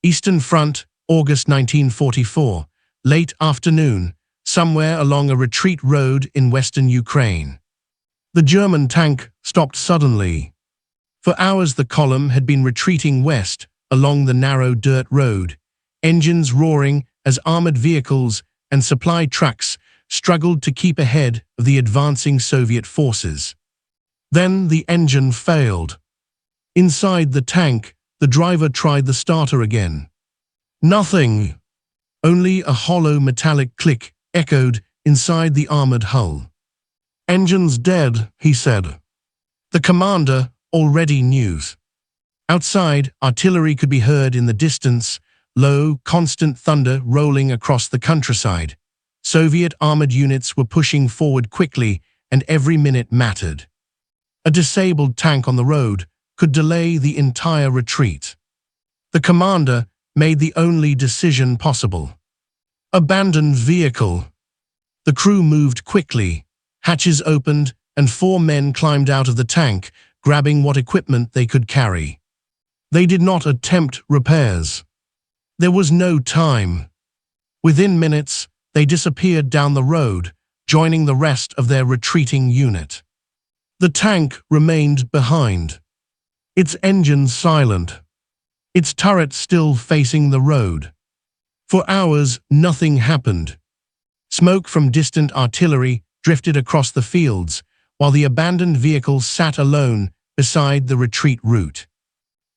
Eastern Front, August 1944, late afternoon, somewhere along a retreat road in western Ukraine. The German tank stopped suddenly. For hours the column had been retreating west along the narrow dirt road, engines roaring as armored vehicles and supply trucks struggled to keep ahead of the advancing Soviet forces. Then the engine failed. Inside the tank, the driver tried the starter again. Nothing. Only a hollow metallic click echoed inside the armored hull. "Engine's dead," he said. The commander already knew. Outside, artillery could be heard in the distance, low, constant thunder rolling across the countryside. Soviet armored units were pushing forward quickly, and every minute mattered. A disabled tank on the road could delay the entire retreat. The commander made the only decision possible. Abandon vehicle. The crew moved quickly. Hatches opened, and 4 men climbed out of the tank, grabbing what equipment they could carry. They did not attempt repairs. There was no time. Within minutes, they disappeared down the road, joining the rest of their retreating unit. The tank remained behind, its engine silent, its turret still facing the road. For hours, nothing happened. Smoke from distant artillery drifted across the fields, while the abandoned vehicle sat alone beside the retreat route.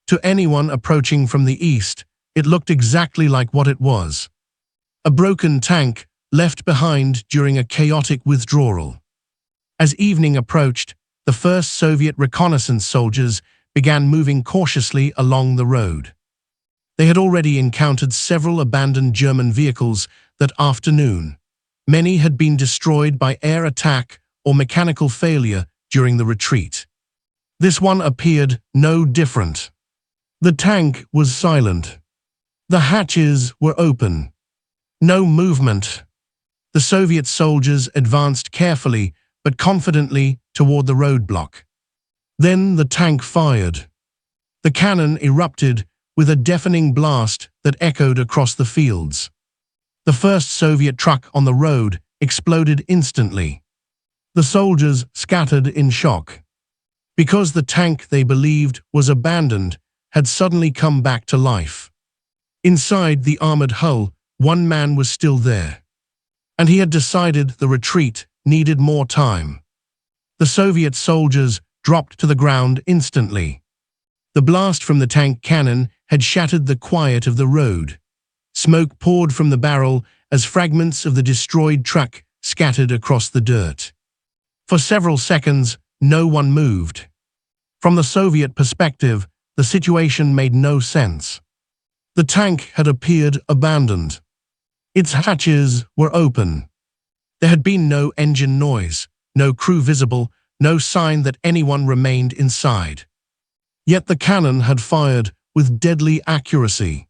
To anyone approaching from the east, it looked exactly like what it was: a broken tank left behind during a chaotic withdrawal. As evening approached, the first Soviet reconnaissance soldiers began moving cautiously along the road. They had already encountered several abandoned German vehicles that afternoon. Many had been destroyed by air attack or mechanical failure during the retreat. This one appeared no different. The tank was silent. The hatches were open. No movement. The Soviet soldiers advanced carefully but confidently toward the roadblock. Then the tank fired. The cannon erupted with a deafening blast that echoed across the fields. The first Soviet truck on the road exploded instantly. The soldiers scattered in shock. Because the tank they believed was abandoned had suddenly come back to life. Inside the armored hull, one man was still there. And he had decided the retreat needed more time. The Soviet soldiers dropped to the ground instantly. The blast from the tank cannon had shattered the quiet of the road. Smoke poured from the barrel as fragments of the destroyed truck scattered across the dirt. For several seconds, no one moved. From the Soviet perspective, the situation made no sense. The tank had appeared abandoned. Its hatches were open. There had been no engine noise, no crew visible, no sign that anyone remained inside. Yet the cannon had fired with deadly accuracy.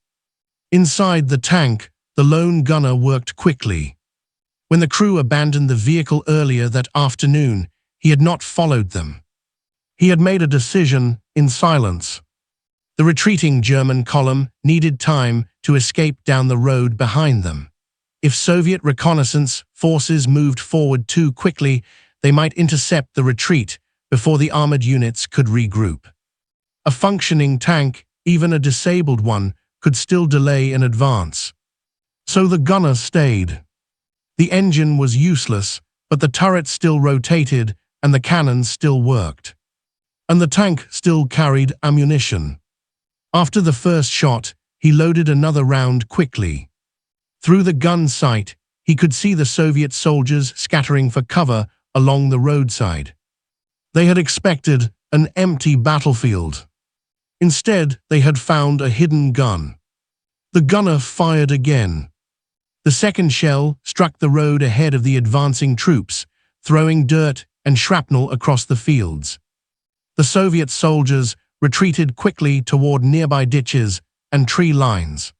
Inside the tank, the lone gunner worked quickly. When the crew abandoned the vehicle earlier that afternoon, he had not followed them. He had made a decision in silence. The retreating German column needed time to escape down the road behind them. If Soviet reconnaissance forces moved forward too quickly, they might intercept the retreat before the armored units could regroup. A functioning tank, even a disabled one, could still delay an advance. So the gunner stayed. The engine was useless, but the turret still rotated and the cannon still worked. And the tank still carried ammunition. After the first shot, he loaded another round quickly. Through the gun sight, he could see the Soviet soldiers scattering for cover along the roadside. They had expected an empty battlefield. Instead, they had found a hidden gun. The gunner fired again. The second shell struck the road ahead of the advancing troops, throwing dirt and shrapnel across the fields. The Soviet soldiers retreated quickly toward nearby ditches and tree lines.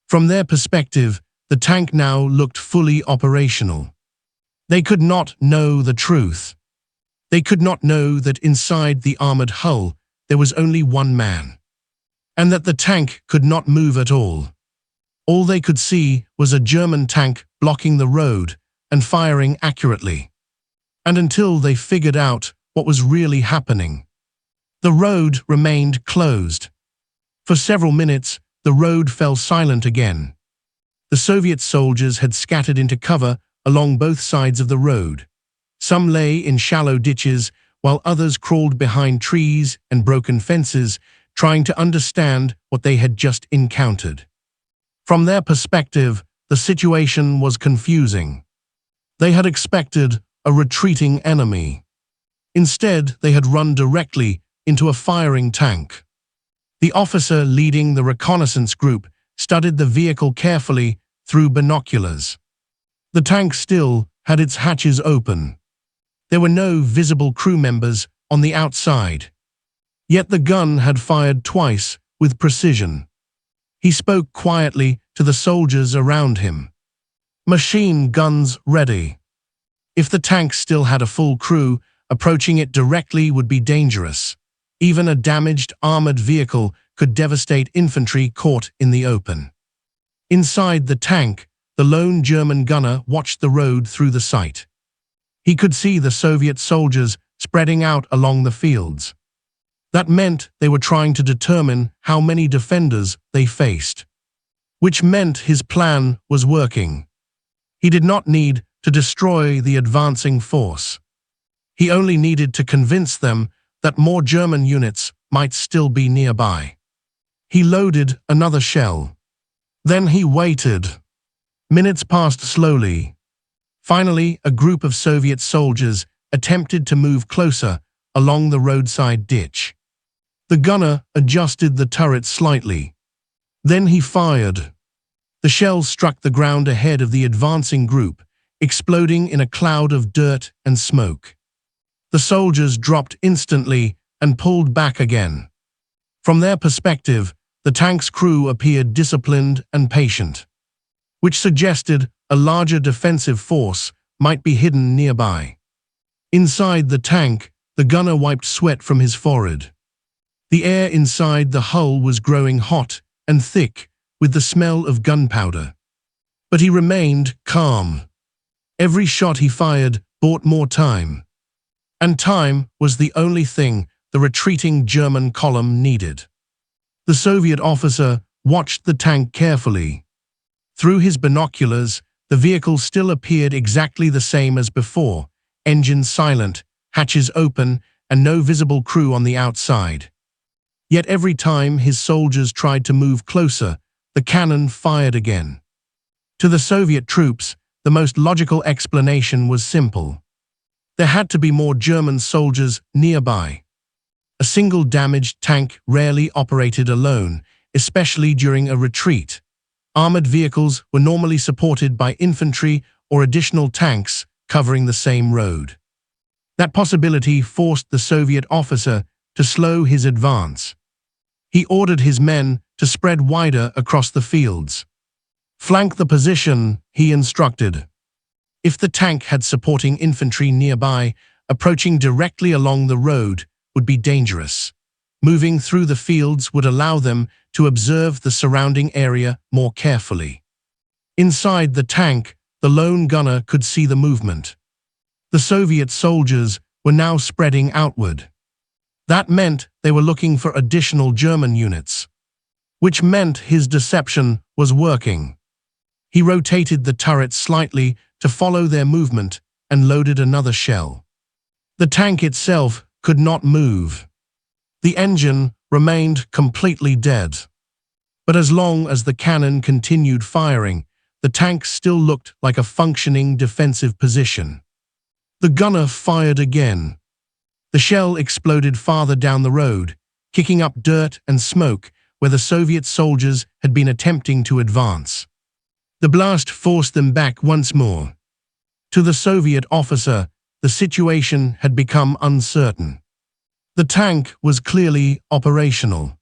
From their perspective, the tank now looked fully operational. They could not know the truth. They could not know that inside the armored hull there was only one man. and that the tank could not move at all. All they could see was a German tank blocking the road and firing accurately. And until they figured out what was really happening, the road remained closed. For several minutes, the road fell silent again. The Soviet soldiers had scattered into cover along both sides of the road. Some lay in shallow ditches, while others crawled behind trees and broken fences, trying to understand what they had just encountered. From their perspective, the situation was confusing. They had expected a retreating enemy. Instead, they had run directly into a firing tank. The officer leading the reconnaissance group studied the vehicle carefully through binoculars. The tank still had its hatches open. There were no visible crew members on the outside. Yet the gun had fired twice with precision. He spoke quietly to the soldiers around him. Machine guns ready. If the tank still had a full crew, approaching it directly would be dangerous. Even a damaged armored vehicle could devastate infantry caught in the open. Inside the tank, the lone German gunner watched the road through the sight. He could see the Soviet soldiers spreading out along the fields. That meant they were trying to determine how many defenders they faced, which meant his plan was working. He did not need to destroy the advancing force. He only needed to convince them that more German units might still be nearby. He loaded another shell. Then he waited. Minutes passed slowly. Finally, a group of Soviet soldiers attempted to move closer along the roadside ditch. The gunner adjusted the turret slightly. Then he fired. The shell struck the ground ahead of the advancing group, exploding in a cloud of dirt and smoke. The soldiers dropped instantly and pulled back again. From their perspective, the tank's crew appeared disciplined and patient, which suggested a larger defensive force might be hidden nearby. Inside the tank, the gunner wiped sweat from his forehead. The air inside the hull was growing hot and thick with the smell of gunpowder. But he remained calm. Every shot he fired bought more time. And time was the only thing the retreating German column needed. The Soviet officer watched the tank carefully. Through his binoculars, the vehicle still appeared exactly the same as before, engines silent, hatches open, and no visible crew on the outside. Yet every time his soldiers tried to move closer, the cannon fired again. To the Soviet troops, the most logical explanation was simple. There had to be more German soldiers nearby. A single damaged tank rarely operated alone, especially during a retreat. Armored vehicles were normally supported by infantry or additional tanks covering the same road. That possibility forced the Soviet officer to slow his advance. He ordered his men to spread wider across the fields. Flank the position, he instructed. If the tank had supporting infantry nearby, approaching directly along the road would be dangerous. Moving through the fields would allow them to observe the surrounding area more carefully. Inside the tank, the lone gunner could see the movement. The Soviet soldiers were now spreading outward. That meant they were looking for additional German units, which meant his deception was working. He rotated the turret slightly to follow their movement and loaded another shell. The tank itself could not move. The engine remained completely dead. But as long as the cannon continued firing, the tank still looked like a functioning defensive position. The gunner fired again. The shell exploded farther down the road, kicking up dirt and smoke where the Soviet soldiers had been attempting to advance. The blast forced them back once more. To the Soviet officer, the situation had become uncertain. The tank was clearly operational,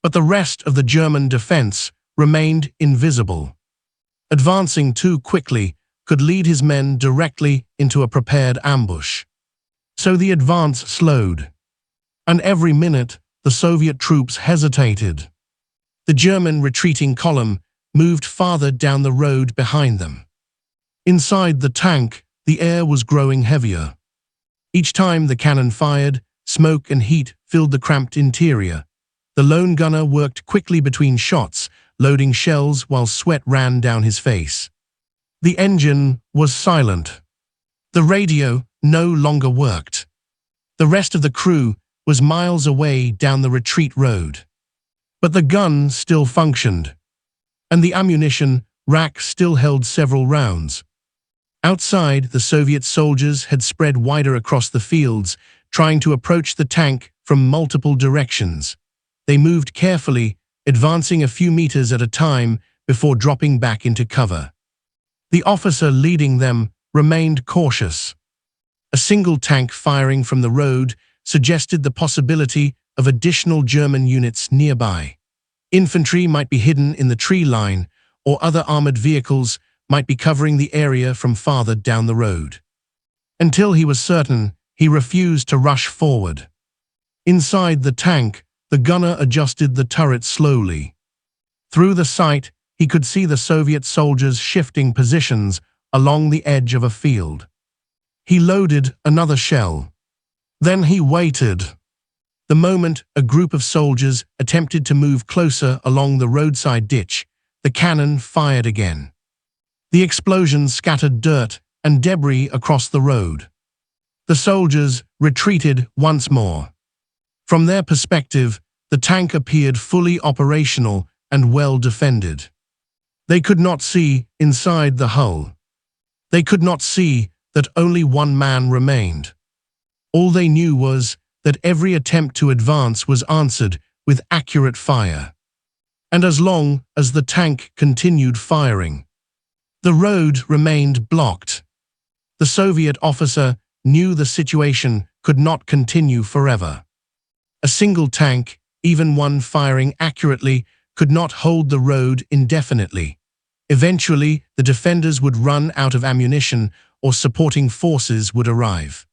but the rest of the German defense remained invisible. Advancing too quickly could lead his men directly into a prepared ambush. So the advance slowed, and every minute the Soviet troops hesitated. The German retreating column moved farther down the road behind them. Inside the tank, the air was growing heavier. Each time the cannon fired, smoke and heat filled the cramped interior. The lone gunner worked quickly between shots, loading shells while sweat ran down his face. The engine was silent. The radio no longer worked. The rest of the crew was miles away down the retreat road. But the gun still functioned, and the ammunition rack still held several rounds. Outside, the Soviet soldiers had spread wider across the fields, trying to approach the tank from multiple directions. They moved carefully, advancing a few meters at a time before dropping back into cover. The officer leading them remained cautious. A single tank firing from the road suggested the possibility of additional German units nearby. Infantry might be hidden in the tree line, or other armored vehicles might be covering the area from farther down the road. Until he was certain, he refused to rush forward. Inside the tank, the gunner adjusted the turret slowly. Through the sight, he could see the Soviet soldiers shifting positions along the edge of a field. He loaded another shell. Then he waited. The moment a group of soldiers attempted to move closer along the roadside ditch, the cannon fired again. The explosion scattered dirt and debris across the road. The soldiers retreated once more. From their perspective, the tank appeared fully operational and well defended. They could not see inside the hull. They could not see that only one man remained. All they knew was that every attempt to advance was answered with accurate fire. And as long as the tank continued firing, the road remained blocked. The Soviet officer knew the situation could not continue forever. A single tank, even one firing accurately, could not hold the road indefinitely. Eventually, the defenders would run out of ammunition or supporting forces would arrive.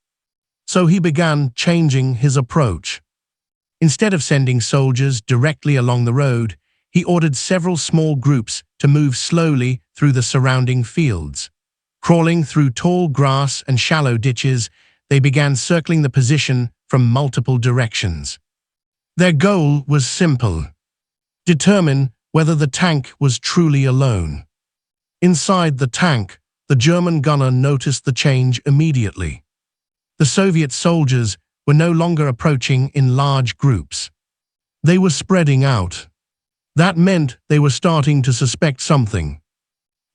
So he began changing his approach. Instead of sending soldiers directly along the road, he ordered several small groups to move slowly through the surrounding fields. Crawling through tall grass and shallow ditches, they began circling the position from multiple directions. Their goal was simple: determine whether the tank was truly alone. Inside the tank, the German gunner noticed the change immediately. The Soviet soldiers were no longer approaching in large groups. They were spreading out. That meant they were starting to suspect something.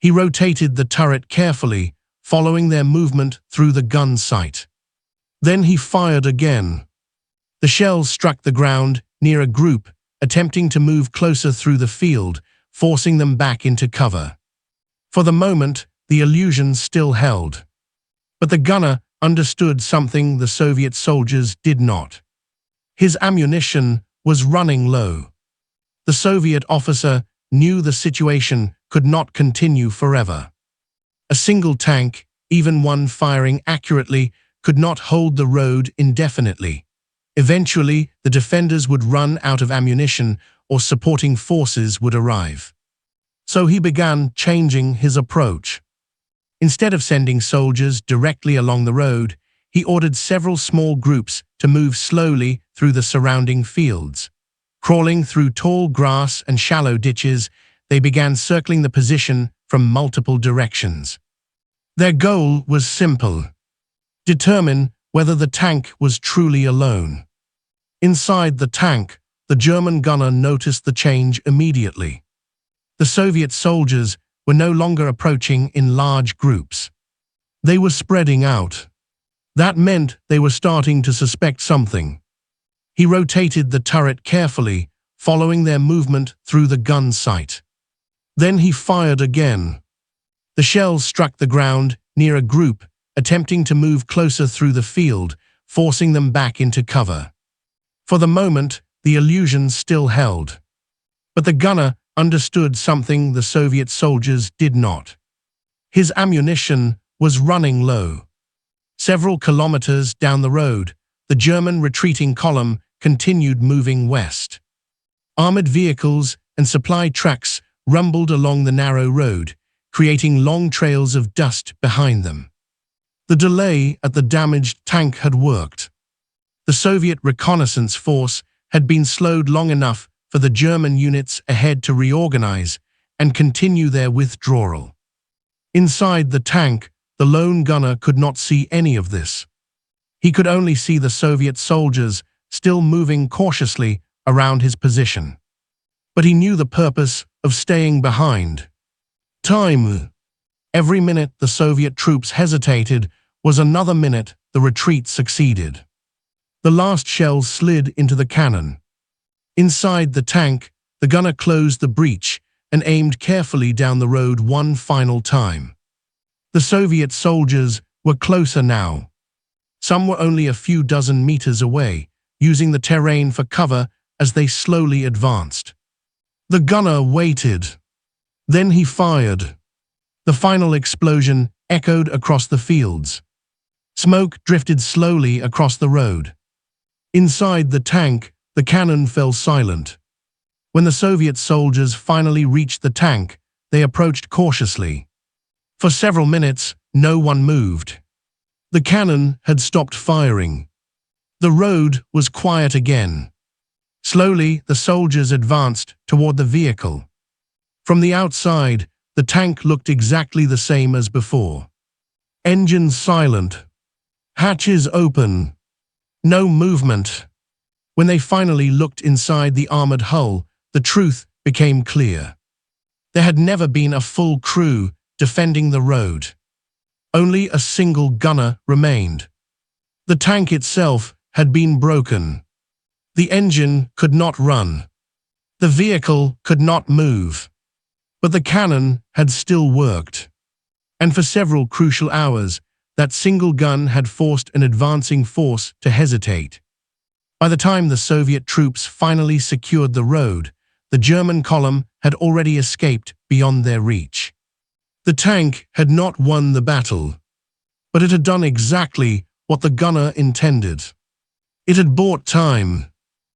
He rotated the turret carefully, following their movement through the gun sight. Then he fired again. The shells struck the ground near a group, attempting to move closer through the field, forcing them back into cover. For the moment, the illusion still held. But the gunner understood something the Soviet soldiers did not. His ammunition was running low. The Soviet officer knew the situation could not continue forever. A single tank, even one firing accurately, could not hold the road indefinitely. Eventually, the defenders would run out of ammunition or supporting forces would arrive. So he began changing his approach. Instead of sending soldiers directly along the road, he ordered several small groups to move slowly through the surrounding fields. Crawling through tall grass and shallow ditches, they began circling the position from multiple directions. Their goal was simple: determine whether the tank was truly alone. Inside the tank, the German gunner noticed the change immediately. The Soviet soldiers were no longer approaching in large groups. They were spreading out. That meant they were starting to suspect something. He rotated the turret carefully, following their movement through the gun sight. Then he fired again. The shells struck the ground near a group, attempting to move closer through the field, forcing them back into cover. For the moment, the illusion still held. But the gunner understood something the Soviet soldiers did not. His ammunition was running low. Several kilometers down the road, the German retreating column continued moving west. Armored vehicles and supply trucks rumbled along the narrow road, creating long trails of dust behind them. The delay at the damaged tank had worked. The Soviet reconnaissance force had been slowed long enough for the German units ahead to reorganize and continue their withdrawal. Inside the tank, the lone gunner could not see any of this. He could only see the Soviet soldiers still moving cautiously around his position. But he knew the purpose of staying behind. Time. Every minute the Soviet troops hesitated was another minute the retreat succeeded. The last shells slid into the cannon. Inside the tank, the gunner closed the breech and aimed carefully down the road one final time. The Soviet soldiers were closer now. Some were only a few dozen meters away, using the terrain for cover as they slowly advanced. The gunner waited. Then he fired. The final explosion echoed across the fields. Smoke drifted slowly across the road. Inside the tank, the cannon fell silent. When the Soviet soldiers finally reached the tank, they approached cautiously. For several minutes, no one moved. The cannon had stopped firing. The road was quiet again. Slowly, the soldiers advanced toward the vehicle. From the outside, the tank looked exactly the same as before. Engines silent. Hatches open. No movement. When they finally looked inside the armored hull, the truth became clear. There had never been a full crew defending the road. Only a single gunner remained. The tank itself had been broken. The engine could not run. The vehicle could not move. But the cannon had still worked. And for several crucial hours, that single gun had forced an advancing force to hesitate. By the time the Soviet troops finally secured the road, the German column had already escaped beyond their reach. The tank had not won the battle, but it had done exactly what the gunner intended. It had bought time.